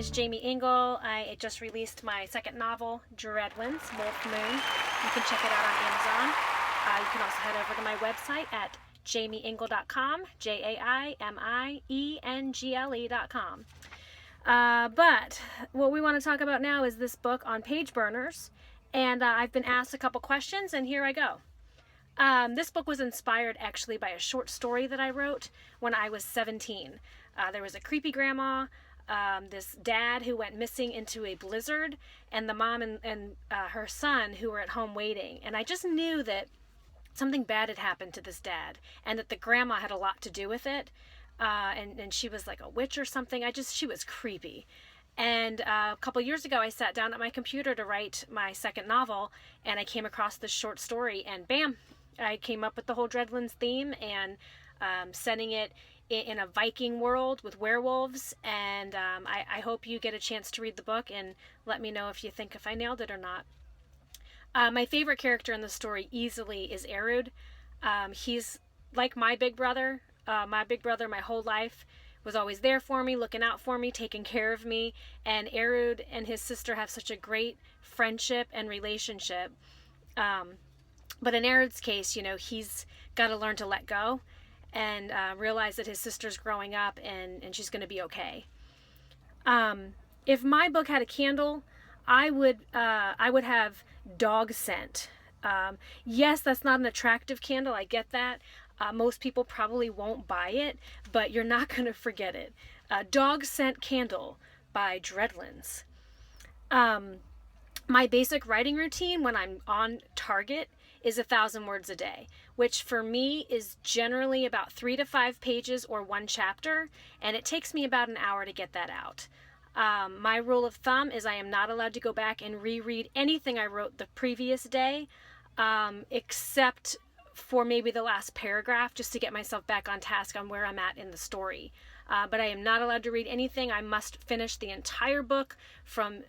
is Jaimie Engle. I just released my second novel, Dreadwinds, Wolf Moon. You can check it out on Amazon. You can also head over to my website at jaimieengle.com, JAIMIENGLE.com. But what we want to talk about now is this book on page burners. And I've been asked a couple questions, and here I go. This book was inspired actually by a short story that I wrote when I was 17. There was a creepy grandma, this dad who went missing into a blizzard, and the mom and her son who were at home waiting. And I just knew that something bad had happened to this dad, and that the grandma had a lot to do with it. And she was like a witch or something. She was creepy. And a couple years ago, I sat down at my computer to write my second novel, and I came across this short story, and bam, I came up with the whole Dreadlands theme and setting it in a Viking world with werewolves. And I hope you get a chance to read the book and let me know if you think if I nailed it or not. My favorite character in the story easily is Erud. He's like my big brother. My whole life was always there for me, looking out for me, taking care of me. And Erud and his sister have such a great friendship and relationship. But in Erud's case, he's got to learn to let go and realize that his sister's growing up and she's going to be okay. If my book had a candle, I would have dog scent. Yes, that's not an attractive candle. I get that. Most people probably won't buy it, but you're not going to forget it. Dog Scent Candle by Dreadlands. My basic writing routine when I'm on target is 1,000 words a day, which for me is generally about 3 to 5 pages or one chapter, and it takes me about an hour to get that out. My rule of thumb is I am not allowed to go back and reread anything I wrote the previous day, except for maybe the last paragraph, just to get myself back on task on where I'm at in the story. But I am not allowed to read anything. I must finish the entire book from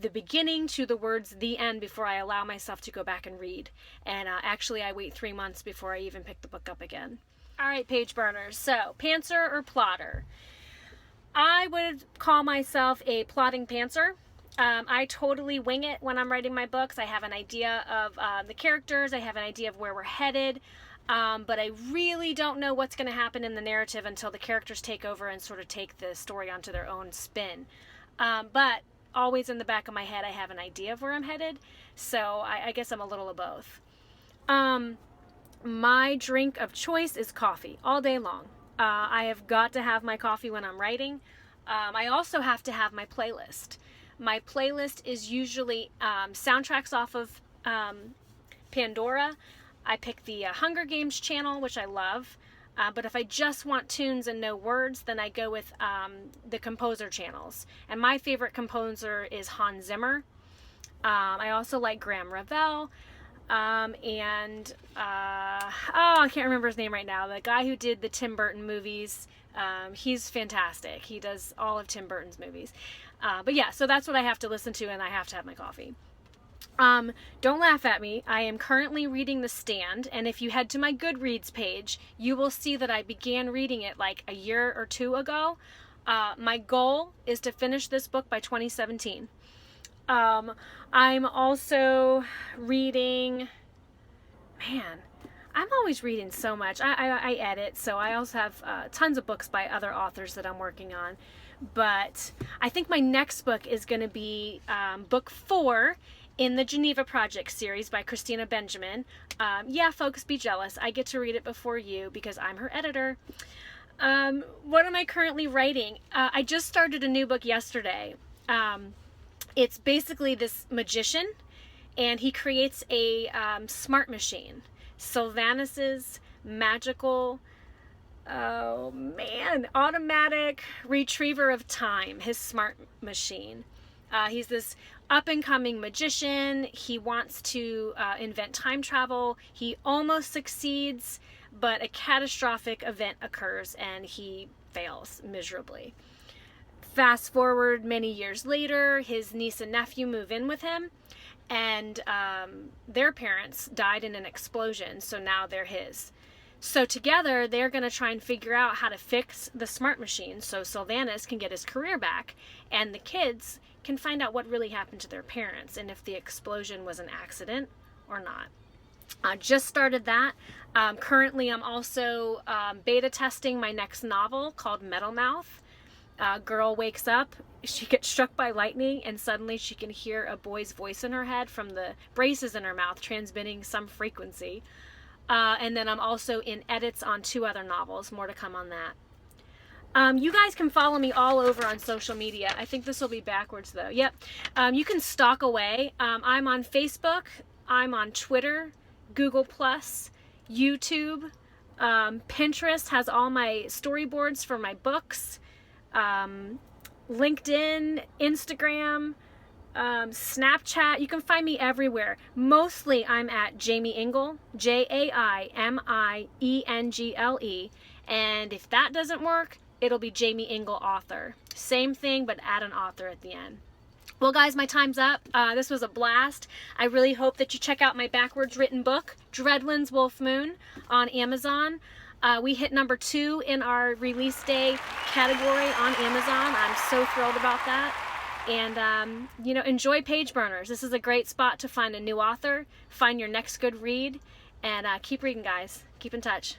the beginning to the words the end before I allow myself to go back and read. And actually I wait 3 months before I even pick the book up again. All right, page burners. So, pantser or plotter? I would call myself a plotting pantser. I totally wing it when I'm writing my books. I have an idea of the characters. I have an idea of where we're headed. But I really don't know what's going to happen in the narrative until the characters take over and sort of take the story onto their own spin. But always in the back of my head, I have an idea of where I'm headed. So I guess I'm a little of both. My drink of choice is coffee all day long. I have got to have my coffee when I'm writing. I also have to have my playlist. My playlist is usually soundtracks off of Pandora. I pick the Hunger Games channel, which I love. But if I just want tunes and no words, then I go with the composer channels. And my favorite composer is Hans Zimmer. I also like Graham Revell. I can't remember his name right now. The guy who did the Tim Burton movies. He's fantastic. He does all of Tim Burton's movies. But yeah, so that's what I have to listen to, and I have to have my coffee. Don't laugh at me. I am currently reading The Stand, and if you head to my Goodreads page, you will see that I began reading it like a year or two ago. My goal is to finish this book by 2017. I'm also reading, I'm always reading so much. I edit, so I also have tons of books by other authors that I'm working on. But I think my next book is going to be book 4 in the Geneva Project series by Christina Benjamin. Yeah, folks, be jealous. I get to read it before you because I'm her editor. What am I currently writing? I just started a new book yesterday. It's basically this magician, and he creates a smart machine. Sylvanus's magical, automatic retriever of time, his smart machine. He's this up-and-coming magician. He wants to invent time travel. He almost succeeds, but a catastrophic event occurs and he fails miserably. Fast forward many years later, his niece and nephew move in with him, and their parents died in an explosion, so now they're his. So together, they're going to try and figure out how to fix the smart machine so Sylvanus can get his career back, and the kids can find out what really happened to their parents and if the explosion was an accident or not. I just started that. Currently, I'm also beta testing my next novel called Metal Mouth. A girl wakes up, she gets struck by lightning, and suddenly she can hear a boy's voice in her head from the braces in her mouth transmitting some frequency. And then I'm also in edits on 2 other novels. More to come on that. You guys can follow me all over on social media. I think this will be backwards though. Yep. You can stalk away. I'm on Facebook. I'm on Twitter, Google+, YouTube. Pinterest has all my storyboards for my books. LinkedIn, Instagram, Snapchat. You can find me everywhere. Mostly I'm at Jaimie Engle, Jaimie. And if that doesn't work, it'll be Jaimie Engle author. Same thing, but add an author at the end. Well, guys, my time's up. This was a blast. I really hope that you check out my backwards written book, Dreadlands Wolf Moon, on Amazon. We hit number 2 in our release day category on Amazon. I'm so thrilled about that. And, you know, enjoy Page Burners. This is a great spot to find a new author, find your next good read, and keep reading, guys. Keep in touch.